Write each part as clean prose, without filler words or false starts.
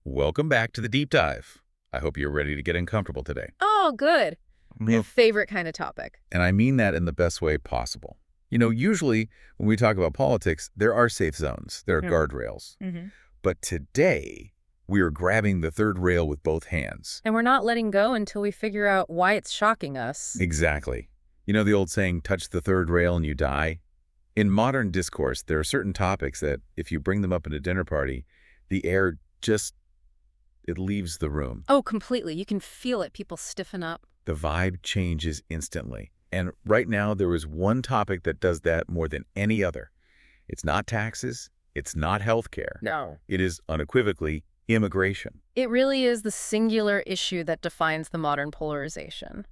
Welcome back to the deep dive. I hope you're ready to get uncomfortable today. Oh, good. My favorite kind of topic. And I mean that in the best way possible. Usually when we talk about politics, there are safe zones, there are guardrails. But today, we are grabbing the third rail with both hands. And we're not letting go until we figure out why it's shocking us. Exactly. You know the old saying, touch the third rail and you die? In modern discourse, there are certain topics that, if you bring them up at a dinner party, the air just, it leaves the room. Oh, completely. You can feel it. People stiffen up. The vibe changes instantly. And right now, there is one topic that does that more than any other. It's not taxes. It's not healthcare. No. It is unequivocally immigration. It really is the singular issue that defines the modern polarization.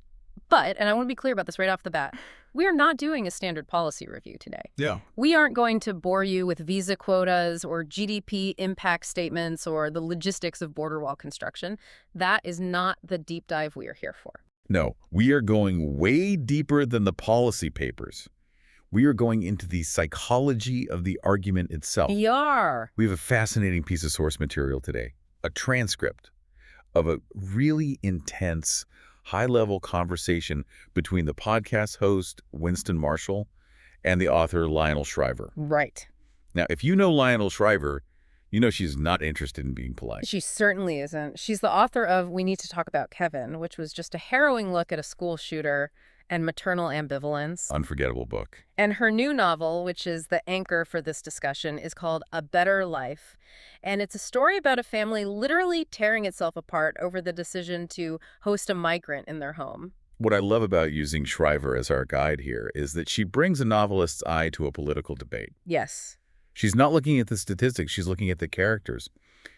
But, and I want to be clear about this right off the bat, we are not doing a standard policy review today. Yeah. We aren't going to bore you with visa quotas or GDP impact statements or the logistics of border wall construction. That is not the deep dive we are here for. No, we are going way deeper than the policy papers. We are going into the psychology of the argument itself. Yar. We have a fascinating piece of source material today, a transcript of a really intense, high-level conversation between the podcast host, Winston Marshall, and the author, Lionel Shriver. Right. Now, if you know Lionel Shriver, you know she's not interested in being polite. She certainly isn't. She's the author of We Need to Talk About Kevin, which was just a harrowing look at a school shooter and maternal ambivalence. Unforgettable book. And her new novel, which is the anchor for this discussion, is called A Better Life. And it's a story about a family literally tearing itself apart over the decision to host a migrant in their home. What I love about using Shriver as our guide here is that she brings a novelist's eye to a political debate. Yes. She's not looking at the statistics, she's looking at the characters.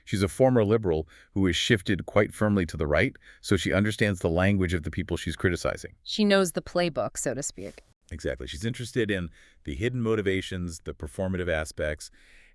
She's a former liberal who has shifted quite firmly to the right, so she understands the language of the people she's criticizing. She knows the playbook, so to speak. Exactly. She's interested in the hidden motivations, the performative aspects,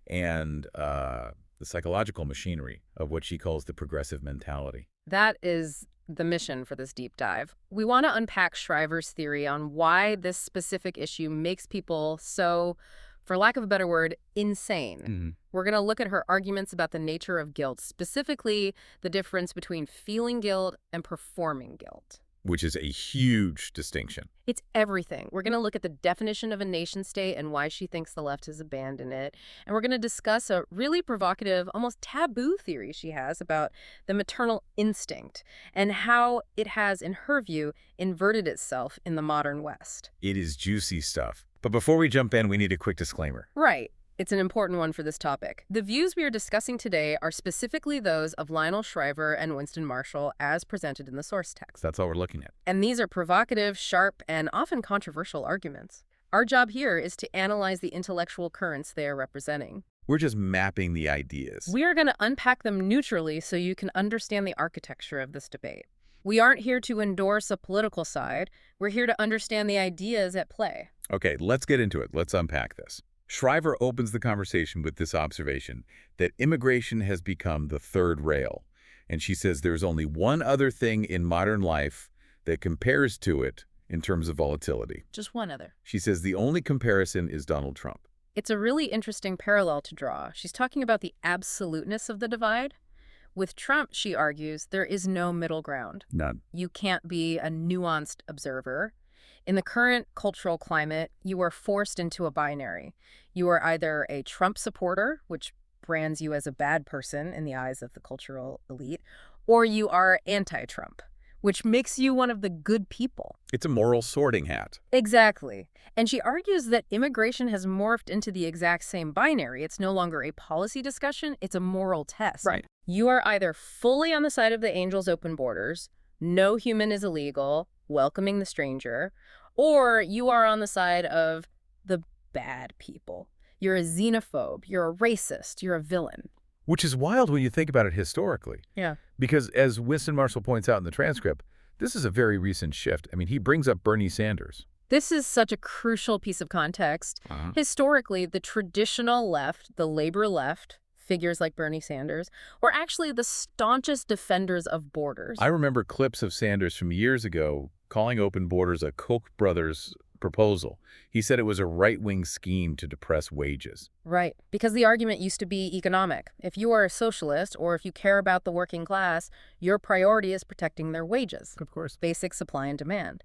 and the psychological machinery of what she calls the progressive mentality. That is the mission for this deep dive. We want to unpack Shriver's theory on why this specific issue makes people so, for lack of a better word, insane. We're going to look at her arguments about the nature of guilt, specifically the difference between feeling guilt and performing guilt. Which is a huge distinction. It's everything. We're going to look at the definition of a nation state and why she thinks the left has abandoned it. And we're going to discuss a really provocative, almost taboo theory she has about the maternal instinct and how it has, in her view, inverted itself in the modern West. It is juicy stuff. But before we jump in, we need a quick disclaimer. Right. It's an important one for this topic. The views we are discussing today are specifically those of Lionel Shriver and Winston Marshall as presented in the source text. That's all we're looking at. And these are provocative, sharp, and often controversial arguments. Our job here is to analyze the intellectual currents they are representing. We're just mapping the ideas. We are going to unpack them neutrally so you can understand the architecture of this debate. We aren't here to endorse a political side. We're here to understand the ideas at play. Okay, let's get into it. Let's unpack this. Shriver opens the conversation with this observation that immigration has become the third rail. And she says there's only one other thing in modern life that compares to it in terms of volatility. Just one other. She says the only comparison is Donald Trump. It's a really interesting parallel to draw. She's talking about the absoluteness of the divide. With Trump, she argues, there is no middle ground. None. You can't be a nuanced observer. In the current cultural climate, you are forced into a binary. You are either a Trump supporter, which brands you as a bad person in the eyes of the cultural elite, or you are anti-Trump, which makes you one of the good people. It's a moral sorting hat. Exactly. And she argues that immigration has morphed into the exact same binary. It's no longer a policy discussion, it's a moral test. Right. You are either fully on the side of the angels' open borders, no human is illegal, welcoming the stranger, or you are on the side of the bad people. You're a xenophobe, you're a racist, you're a villain. Which is wild when you think about it historically. Yeah. Because as Winston Marshall points out in the transcript, this is a very recent shift. I mean, he brings up Bernie Sanders. This is such a crucial piece of context. Historically, the traditional left, the labor left, figures like Bernie Sanders, were actually the staunchest defenders of borders. I remember clips of Sanders from years ago calling open borders a Koch brothers proposal. He said it was a right-wing scheme to depress wages. Right, because the argument used to be economic. If you are a socialist or if you care about the working class, your priority is protecting their wages. Of course. Basic supply and demand.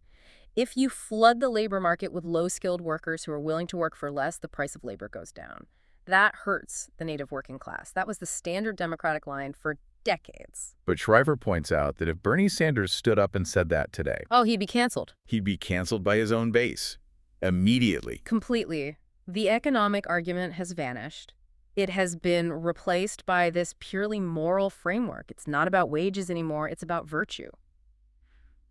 If you flood the labor market with low-skilled workers who are willing to work for less, the price of labor goes down. That hurts the native working class. That was the standard Democratic line for decades. But Shriver points out that if Bernie Sanders stood up and said that today, Oh, he'd be canceled. he'd be canceled by his own base. Immediately. Completely. The economic argument has vanished. It has been replaced by this purely moral framework. It's not about wages anymore. It's about virtue.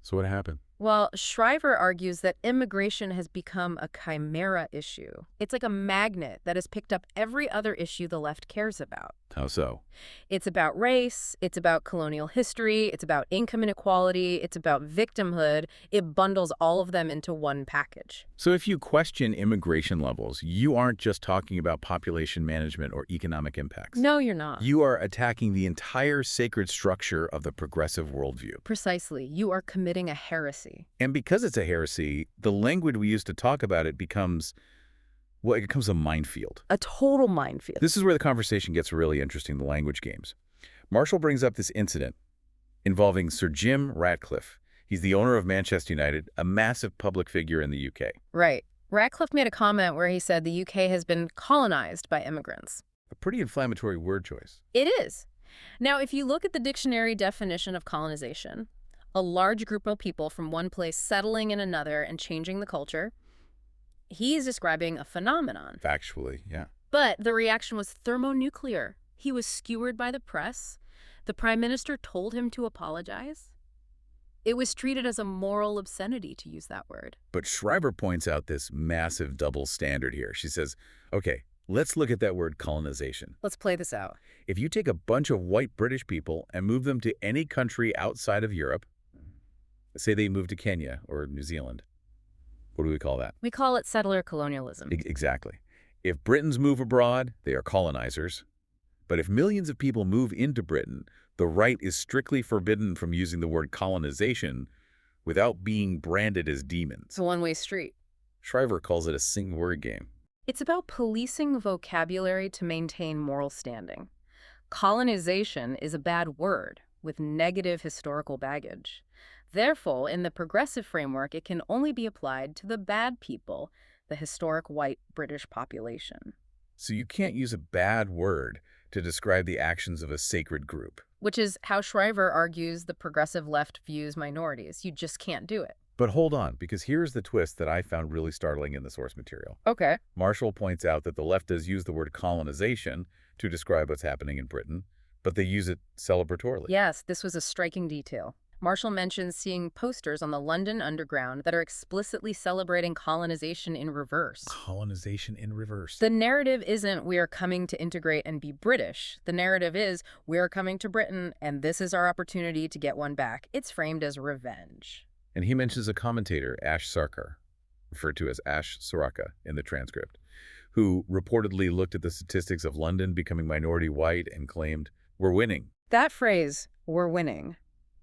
So what happened? Well, Shriver argues that immigration has become a chimera issue. It's like a magnet that has picked up every other issue the left cares about. How so? It's about race, it's about colonial history, it's about income inequality, it's about victimhood. It bundles all of them into one package. So if you question immigration levels, you aren't just talking about population management or economic impacts. No, you're not. You are attacking the entire sacred structure of the progressive worldview. Precisely. You are committing a heresy. And because it's a heresy, the language we use to talk about it becomes, well, it becomes a minefield. A total minefield. This is where the conversation gets really interesting, the language games. Marshall brings up this incident involving Sir Jim Ratcliffe. He's the owner of Manchester United, a massive public figure in the UK. Right. Ratcliffe made a comment where he said the UK has been colonized by immigrants. A pretty inflammatory word choice. It is. Now, if you look at the dictionary definition of colonization, a large group of people from one place settling in another and changing the culture, he is describing a phenomenon. Factually, yeah. But the reaction was thermonuclear. He was skewered by the press. The prime minister told him to apologize. It was treated as a moral obscenity, to use that word. But Shriver points out this massive double standard here. She says, okay, let's look at that word colonization. Let's play this out. If you take a bunch of white British people and move them to any country outside of Europe, say they move to Kenya or New Zealand, what do we call that? We call it settler colonialism. Exactly. If Britons move abroad, they are colonizers. But if millions of people move into Britain, the right is strictly forbidden from using the word colonization without being branded as demons. It's a one-way street. Shriver calls it a sing-word game. It's about policing vocabulary to maintain moral standing. Colonization is a bad word with negative historical baggage. Therefore, in the progressive framework, it can only be applied to the bad people, the historic white British population. So you can't use a bad word to describe the actions of a sacred group. Which is how Shriver argues the progressive left views minorities. You just can't do it. But hold on, because here's the twist that I found really startling in the source material. Okay. Marshall points out that the left does use the word colonization to describe what's happening in Britain, but they use it celebratorily. Yes, this was a striking detail. Marshall mentions seeing posters on the London Underground that are explicitly celebrating colonization in reverse. Colonization in reverse. The narrative isn't we are coming to integrate and be British. The narrative is we are coming to Britain and this is our opportunity to get one back. It's framed as revenge. And he mentions a commentator, Ash Sarkar, referred to as Ash Saraka in the transcript, who reportedly looked at the statistics of London becoming minority white and claimed, "We're winning." That phrase, "we're winning,"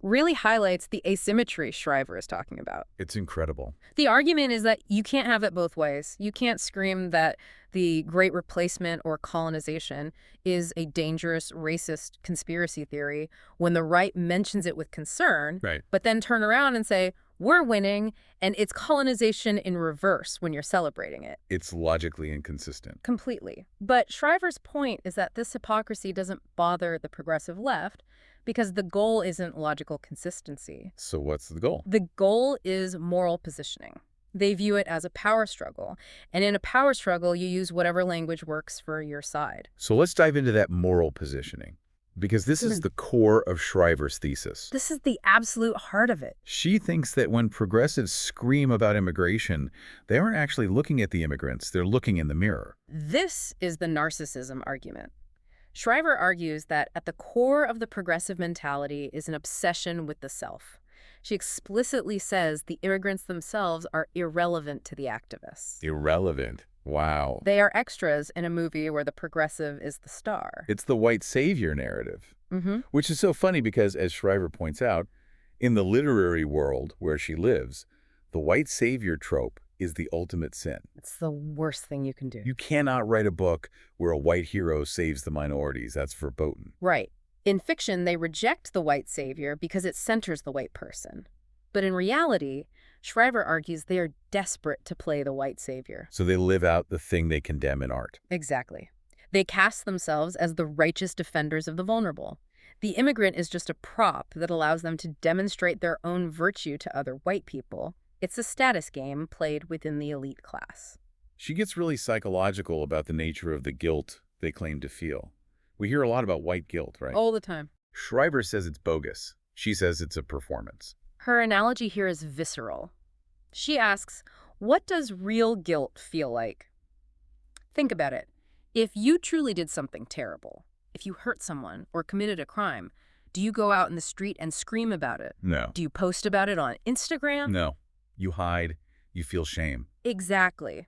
really highlights the asymmetry Shriver is talking about. It's incredible. The argument is that you can't have it both ways. You can't scream that the Great Replacement or colonization is a dangerous racist conspiracy theory when the right mentions it with concern, Right. but then turn around and say, we're winning, and it's colonization in reverse when you're celebrating it. It's logically inconsistent. Completely. But Shriver's point is that this hypocrisy doesn't bother the progressive left because the goal isn't logical consistency. So what's the goal? The goal is moral positioning. They view it as a power struggle. And in a power struggle, you use whatever language works for your side. So let's dive into that moral positioning, because this is the core of Shriver's thesis. This is the absolute heart of it. She thinks that when progressives scream about immigration, they aren't actually looking at the immigrants, they're looking in the mirror. This is the narcissism argument. Shriver argues that at the core of the progressive mentality is an obsession with the self. She explicitly says the immigrants themselves are irrelevant to the activists. Irrelevant. Wow. They are extras in a movie where the progressive is the star. It's the white savior narrative, which is so funny because, as Shriver points out, in the literary world where she lives, the white savior trope is the ultimate sin. It's the worst thing you can do. You cannot write a book where a white hero saves the minorities. That's verboten. Right. In fiction, they reject the white savior because it centers the white person. But in reality, Shriver argues they are desperate to play the white savior. So they live out the thing they condemn in art. Exactly. They cast themselves as the righteous defenders of the vulnerable. The immigrant is just a prop that allows them to demonstrate their own virtue to other white people. It's a status game played within the elite class. She gets really psychological about the nature of the guilt they claim to feel. We hear a lot about white guilt, right? All the time. Shriver says it's bogus. She says it's a performance. Her analogy here is visceral. She asks, what does real guilt feel like? Think about it. If you truly did something terrible, if you hurt someone or committed a crime, do you go out in the street and scream about it? No. Do you post about it on Instagram? No. You hide. You feel shame. Exactly.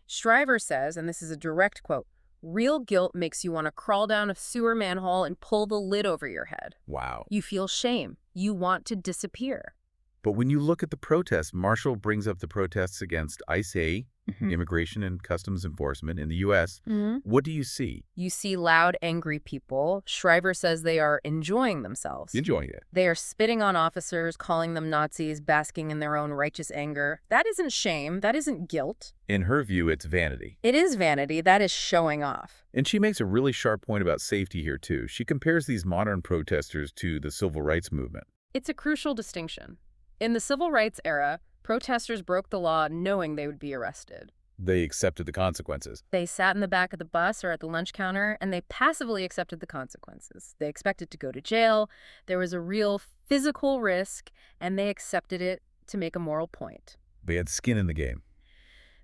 Shriver says, and this is a direct quote, real guilt makes you want to crawl down a sewer manhole and pull the lid over your head. Wow. You feel shame. You want to disappear. But when you look at the protests, Marshall brings up the protests against ICE, Immigration and Customs Enforcement in the U.S. What do you see? You see loud, angry people. Shriver says they are enjoying themselves. Enjoying it. They are spitting on officers, calling them Nazis, basking in their own righteous anger. That isn't shame. That isn't guilt. In her view, it's vanity. It is vanity. That is showing off. And she makes a really sharp point about safety here, too. She compares these modern protesters to the civil rights movement. It's a crucial distinction. In the civil rights era, protesters broke the law knowing they would be arrested. They accepted the consequences. They sat in the back of the bus or at the lunch counter, and they passively accepted the consequences. They expected to go to jail. There was a real physical risk, and they accepted it to make a moral point. They had skin in the game.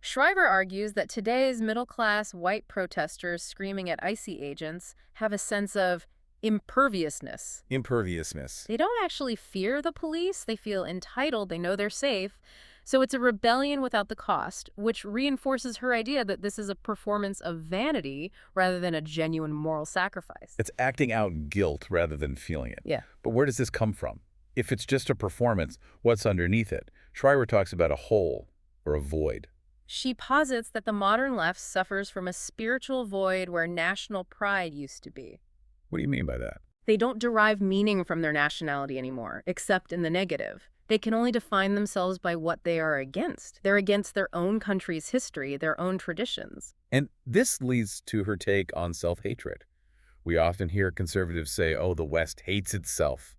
Shriver argues that today's middle-class white protesters screaming at ICE agents have a sense of imperviousness. Imperviousness. They don't actually fear the police. They feel entitled. They know they're safe. So it's a rebellion without the cost, which reinforces her idea that this is a performance of vanity rather than a genuine moral sacrifice. It's acting out guilt rather than feeling it. Yeah. But where does this come from? If it's just a performance, what's underneath it? Shriver talks about a hole or a void. She posits that the modern left suffers from a spiritual void where national pride used to be. What do you mean by that? They don't derive meaning from their nationality anymore, except in the negative. They can only define themselves by what they are against. They're against their own country's history, their own traditions. And this leads to her take on self-hatred. We often hear conservatives say, oh, the West hates itself.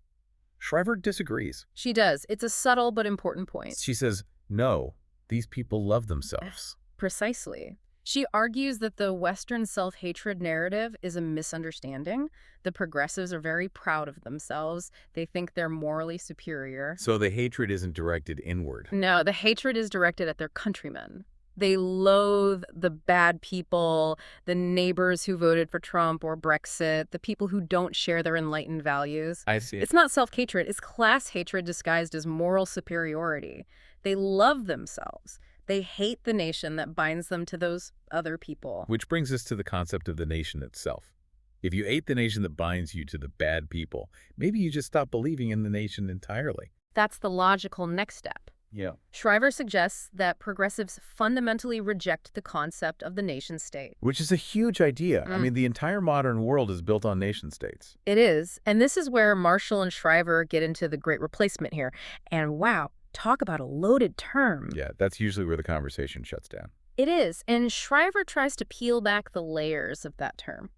Shriver disagrees. She does. It's a subtle but important point. She says, no, these people love themselves. Precisely. She argues that the Western self-hatred narrative is a misunderstanding. The progressives are very proud of themselves. They think they're morally superior. So the hatred isn't directed inward. No, the hatred is directed at their countrymen. They loathe the bad people, the neighbors who voted for Trump or Brexit, the people who don't share their enlightened values. I see. It's not self-hatred. It's class hatred disguised as moral superiority. They love themselves. They hate the nation that binds them to those other people. Which brings us to the concept of the nation itself. If you hate the nation that binds you to the bad people, maybe you just stop believing in the nation entirely. That's the logical next step. Yeah. Shriver suggests that progressives fundamentally reject the concept of the nation-state. Which is a huge idea. I mean, the entire modern world is built on nation-states. It is. And this is where Marshall and Shriver get into the great replacement here. And wow, talk about a loaded term. Yeah, that's usually where the conversation shuts down. It is. And Shriver tries to peel back the layers of that term.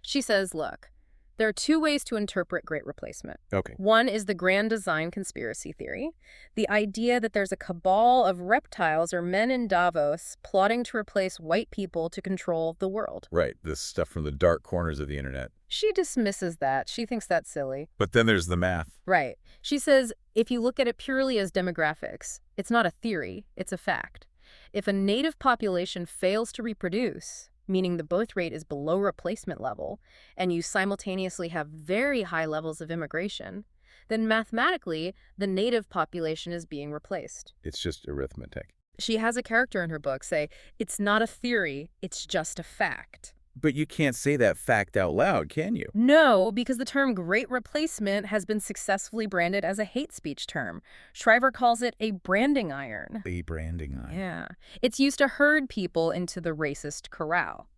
She says, look, there are two ways to interpret great replacement. Okay. One is the grand design conspiracy theory, the idea that there's a cabal of reptiles or men in Davos plotting to replace white people to control the world. Right, this stuff from the dark corners of the internet. She dismisses that. She thinks that's silly. But then there's the math. Right. She says, if you look at it purely as demographics, it's not a theory, it's a fact. If a native population fails to reproduce, meaning the birth rate is below replacement level, and you simultaneously have very high levels of immigration, then mathematically, the native population is being replaced. It's just arithmetic. She has a character in her book say, it's not a theory, it's just a fact. But you can't say that fact out loud, can you? No, because the term great replacement has been successfully branded as a hate speech term. Shriver calls it a branding iron. A branding iron. Yeah. It's used to herd people into the racist corral.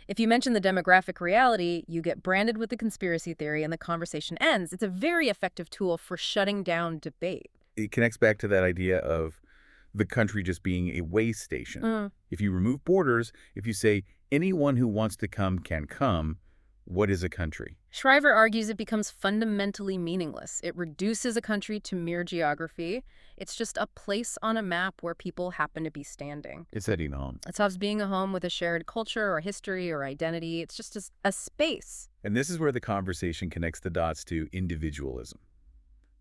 If you mention the demographic reality, you get branded with the conspiracy theory and the conversation ends. It's a very effective tool for shutting down debate. It connects back to that idea of the country just being a way station. If you remove borders, if you say anyone who wants to come can come, what is a country? Shriver argues it becomes fundamentally meaningless. It reduces a country to mere geography. It's just a place on a map where people happen to be standing. It's heading home. It stops being a home with a shared culture or history or identity. It's just a space. And this is where the conversation connects the dots to individualism.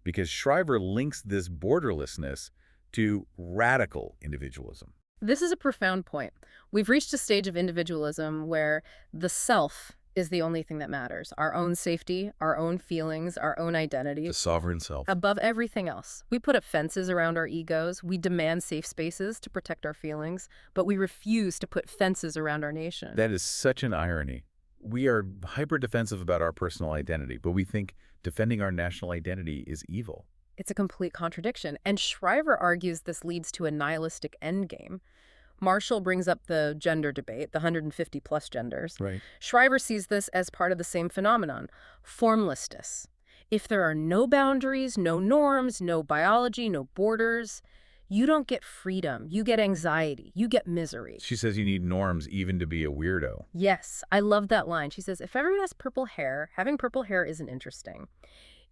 Because Shriver links this borderlessness to radical individualism. This is a profound point. We've reached a stage of individualism where the self is the only thing that matters. Our own safety, our own feelings, our own identity. The sovereign self. Above everything else. We put up fences around our egos. We demand safe spaces to protect our feelings, but we refuse to put fences around our nation. That is such an irony. We are hyper-defensive about our personal identity, but we think defending our national identity is evil. It's a complete contradiction, and Shriver argues this leads to a nihilistic endgame. Marshall brings up the gender debate, the 150-plus genders. Right. Shriver sees this as part of the same phenomenon, formlessness. If there are no boundaries, no norms, no biology, no borders, you don't get freedom. You get anxiety. You get misery. She says you need norms even to be a weirdo. Yes, I love that line. She says, if everyone has purple hair, having purple hair isn't interesting.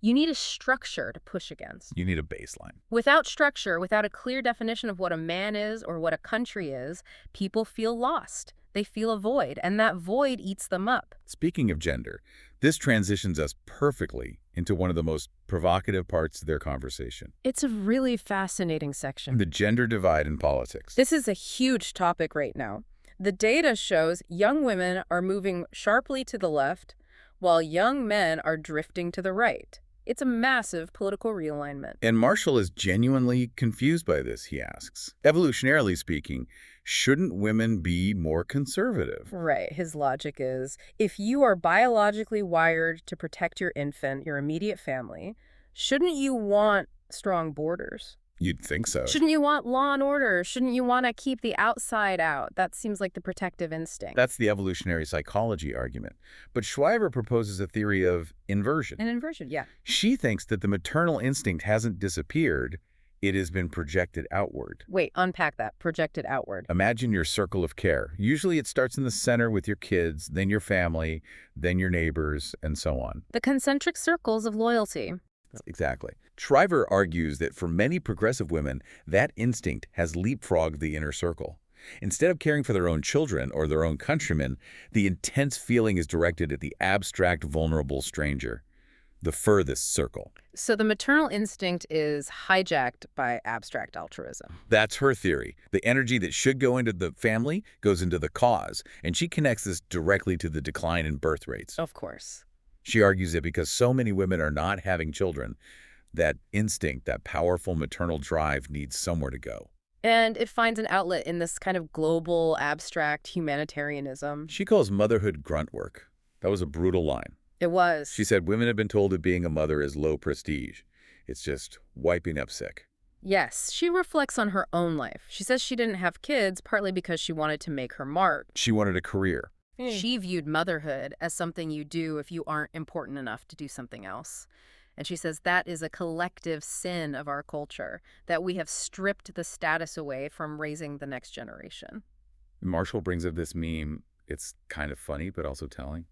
You need a structure to push against. You need a baseline. Without structure, without a clear definition of what a man is or what a country is, people feel lost. They feel a void, and that void eats them up. Speaking of gender, this transitions us perfectly into one of the most provocative parts of their conversation. It's a really fascinating section. The gender divide in politics. This is a huge topic right now. The data shows young women are moving sharply to the left, while young men are drifting to the right. It's a massive political realignment. And Marshall is genuinely confused by this, he asks. Evolutionarily speaking, shouldn't women be more conservative? Right. His logic is, if you are biologically wired to protect your infant, your immediate family, shouldn't you want strong borders? You'd think so. Shouldn't you want law and order? Shouldn't you want to keep the outside out? That seems like the protective instinct. That's the evolutionary psychology argument. But Shriver proposes a theory of inversion. An inversion, yeah. She thinks that the maternal instinct hasn't disappeared. It has been projected outward. Wait, unpack that. Projected outward. Imagine your circle of care. Usually it starts in the center with your kids, then your family, then your neighbors, and so on. The concentric circles of loyalty. Exactly. Shriver argues that for many progressive women, that instinct has leapfrogged the inner circle. Instead of caring for their own children or their own countrymen, the intense feeling is directed at the abstract, vulnerable stranger, the furthest circle. So the maternal instinct is hijacked by abstract altruism. That's her theory. The energy that should go into the family goes into the cause, and she connects this directly to the decline in birth rates. Of course. She argues that because so many women are not having children, that instinct, that powerful maternal drive needs somewhere to go. And it finds an outlet in this kind of global, abstract humanitarianism. She calls motherhood grunt work. That was a brutal line. It was. She said women have been told that being a mother is low prestige. It's just wiping up sick. Yes, she reflects on her own life. She says she didn't have kids partly because she wanted to make her mark. She wanted a career. She viewed motherhood as something you do if you aren't important enough to do something else. And she says that is a collective sin of our culture, that we have stripped the status away from raising the next generation. Marshall brings up this meme. It's kind of funny, but also telling.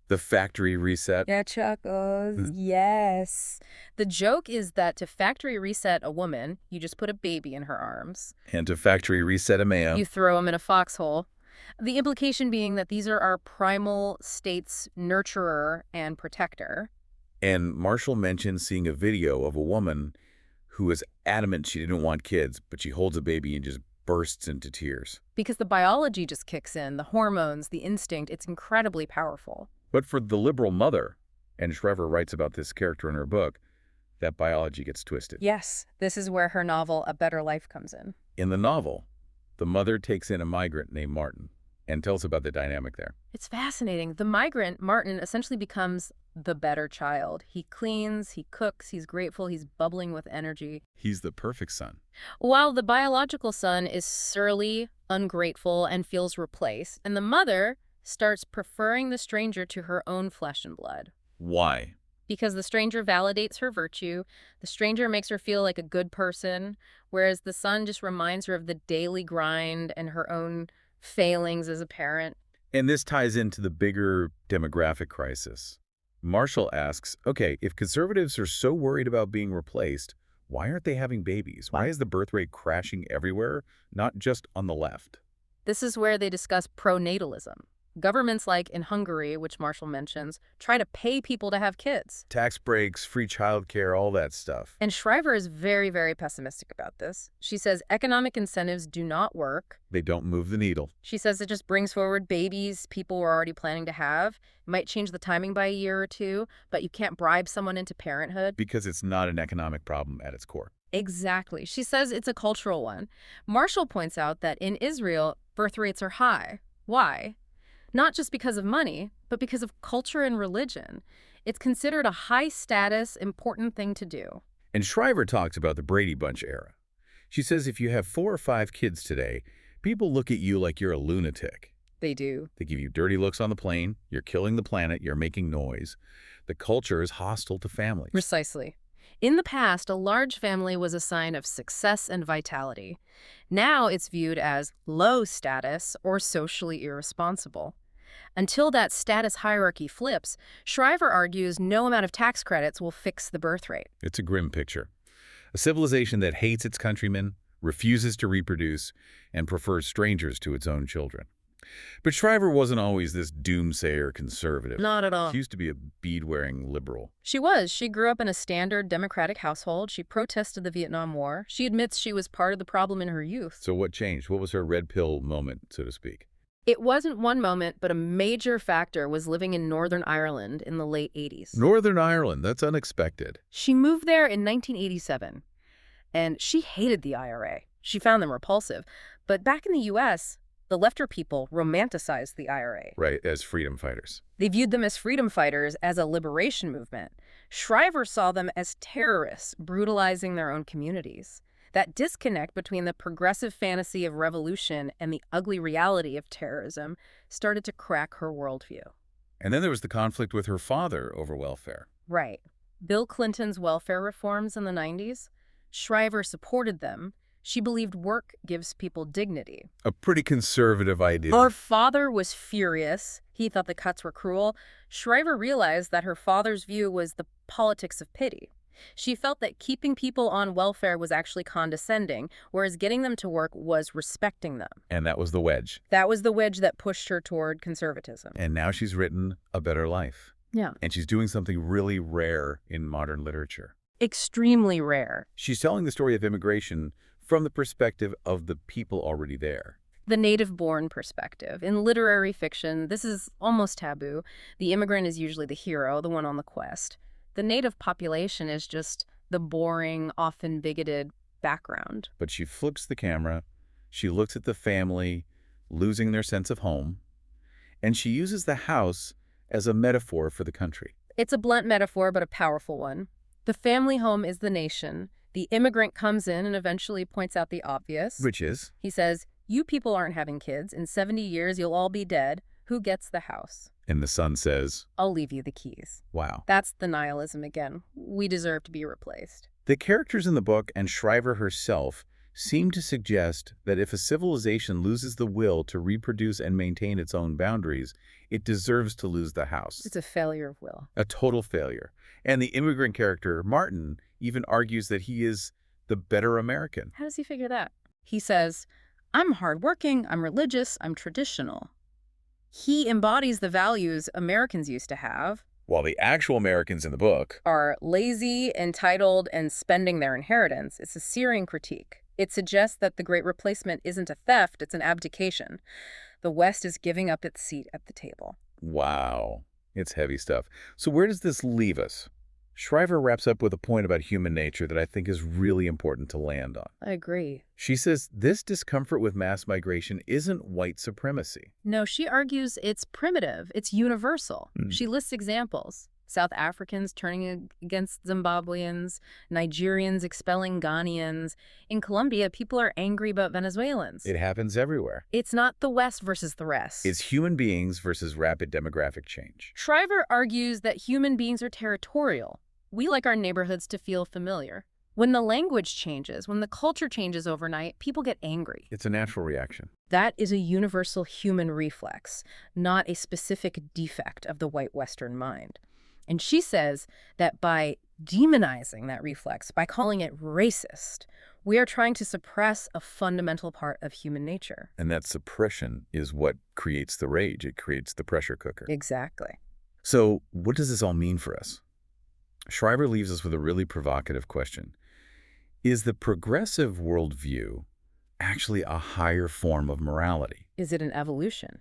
The factory reset. Yeah, chuckles. Yes. The joke is that to factory reset a woman, you just put a baby in her arms. And to factory reset a man. You throw him in a foxhole. The implication being that these are our primal state's nurturer and protector. And Marshall mentioned seeing a video of a woman who is adamant she didn't want kids, but she holds a baby and just bursts into tears. Because the biology just kicks in, the hormones, the instinct, it's incredibly powerful. But for the liberal mother, and Shriver writes about this character in her book, that biology gets twisted. Yes, this is where her novel, A Better Life, comes in. In the novel, the mother takes in a migrant named Martin, And tell us about the dynamic there. It's fascinating. The migrant, Martin, essentially becomes the better child. He cleans, he cooks, he's grateful, he's bubbling with energy. He's the perfect son. While the biological son is surly, ungrateful, and feels replaced, and the mother starts preferring the stranger to her own flesh and blood. Why? Because the stranger validates her virtue, the stranger makes her feel like a good person, whereas the son just reminds her of the daily grind and her own failings as a parent. And this ties into the bigger demographic crisis. Marshall asks, okay, if conservatives are so worried about being replaced, why aren't they having babies? Why is the birth rate crashing everywhere, not just on the left? This is where they discuss pronatalism. Governments like in Hungary, which Marshall mentions, try to pay people to have kids. Tax breaks, free childcare, all that stuff. And Shriver is very, very pessimistic about this. She says economic incentives do not work. They don't move the needle. She says it just brings forward babies people were already planning to have. It might change the timing by a year or two, but you can't bribe someone into parenthood. Because it's not an economic problem at its core. Exactly. She says it's a cultural one. Marshall points out that in Israel, birth rates are high. Why? Not just because of money, but because of culture and religion. It's considered a high-status, important thing to do. And Shriver talks about the Brady Bunch era. She says if you have 4 or 5 kids today, people look at you like you're a lunatic. They do. They give you dirty looks on the plane, you're killing the planet, you're making noise. The culture is hostile to families. Precisely. In the past, a large family was a sign of success and vitality. Now it's viewed as low status or socially irresponsible. Until that status hierarchy flips, Shriver argues no amount of tax credits will fix the birth rate. It's a grim picture. A civilization that hates its countrymen, refuses to reproduce, and prefers strangers to its own children. But Shriver wasn't always this doomsayer conservative. Not at all. She used to be a bead-wearing liberal. She was. She grew up in a standard Democratic household. She protested the Vietnam War. She admits she was part of the problem in her youth. So what changed? What was her red pill moment, so to speak? It wasn't one moment, but a major factor was living in Northern Ireland in the late 80s. Northern Ireland, that's unexpected. She moved there in 1987, and she hated the IRA. She found them repulsive. But back in the U.S., the lefter people romanticized the IRA. Right, as freedom fighters. They viewed them as freedom fighters, as a liberation movement. Shriver saw them as terrorists, brutalizing their own communities. That disconnect between the progressive fantasy of revolution and the ugly reality of terrorism started to crack her worldview. And then there was the conflict with her father over welfare. Right. Bill Clinton's welfare reforms in the 90s, Shriver supported them. She believed work gives people dignity. A pretty conservative idea. Her father was furious. He thought the cuts were cruel. Shriver realized that her father's view was the politics of pity. She felt that keeping people on welfare was actually condescending, whereas getting them to work was respecting them. And that was the wedge. That was the wedge that pushed her toward conservatism. And now she's written A Better Life. Yeah. And she's doing something really rare in modern literature. Extremely rare. She's telling the story of immigration from the perspective of the people already there. The native-born perspective. In literary fiction, this is almost taboo. The immigrant is usually the hero, the one on the quest. The native population is just the boring, often bigoted background. But she flips the camera, she looks at the family, losing their sense of home, and she uses the house as a metaphor for the country. It's a blunt metaphor, but a powerful one. The family home is the nation. The immigrant comes in and eventually points out the obvious. Which is? He says, you people aren't having kids. In 70 years, you'll all be dead. Who gets the house? And the son says, I'll leave you the keys. Wow. That's the nihilism again. We deserve to be replaced. The characters in the book and Shriver herself seem to suggest that if a civilization loses the will to reproduce and maintain its own boundaries, it deserves to lose the house. It's a failure of will. A total failure. And the immigrant character, Martin, even argues that he is the better American. How does he figure that? He says, I'm hardworking, I'm religious, I'm traditional. He embodies the values Americans used to have. While the actual Americans in the book are lazy, entitled, and spending their inheritance. It's a searing critique. It suggests that the Great Replacement isn't a theft, it's an abdication. The West is giving up its seat at the table. Wow. It's heavy stuff. So where does this leave us? Shriver wraps up with a point about human nature that I think is really important to land on. I agree. She says this discomfort with mass migration isn't white supremacy. No, she argues it's primitive, it's universal. She lists examples. South Africans turning against Zimbabweans, Nigerians expelling Ghanaians. In Colombia, people are angry about Venezuelans. It happens everywhere. It's not the West versus the rest. It's human beings versus rapid demographic change. Shriver argues that human beings are territorial. We like our neighborhoods to feel familiar. When the language changes, when the culture changes overnight, people get angry. It's a natural reaction. That is a universal human reflex, not a specific defect of the white Western mind. And she says that by demonizing that reflex, by calling it racist, we are trying to suppress a fundamental part of human nature. And that suppression is what creates the rage. It creates the pressure cooker. Exactly. So what does this all mean for us? Shriver leaves us with a really provocative question. Is the progressive worldview actually a higher form of morality? Is it an evolution?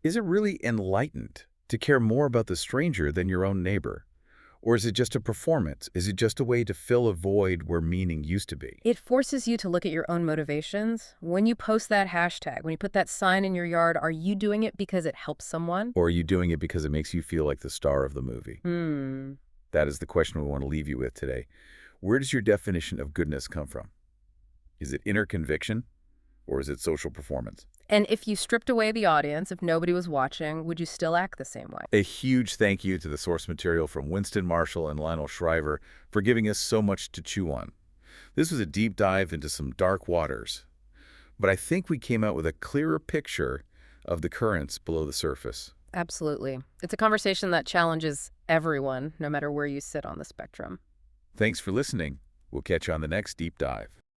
Is it really enlightened to care more about the stranger than your own neighbor? Or is it just a performance? Is it just a way to fill a void where meaning used to be? It forces you to look at your own motivations. When you post that hashtag, when you put that sign in your yard, are you doing it because it helps someone? Or are you doing it because it makes you feel like the star of the movie? That is the question we want to leave you with today. Where does your definition of goodness come from? Is it inner conviction, or is it social performance? And if you stripped away the audience, if nobody was watching, would you still act the same way? A huge thank you to the source material from Winston Marshall and Lionel Shriver for giving us so much to chew on. This was a deep dive into some dark waters, but I think we came out with a clearer picture of the currents below the surface. Absolutely. It's a conversation that challenges everyone, no matter where you sit on the spectrum. Thanks for listening. We'll catch you on the next deep dive.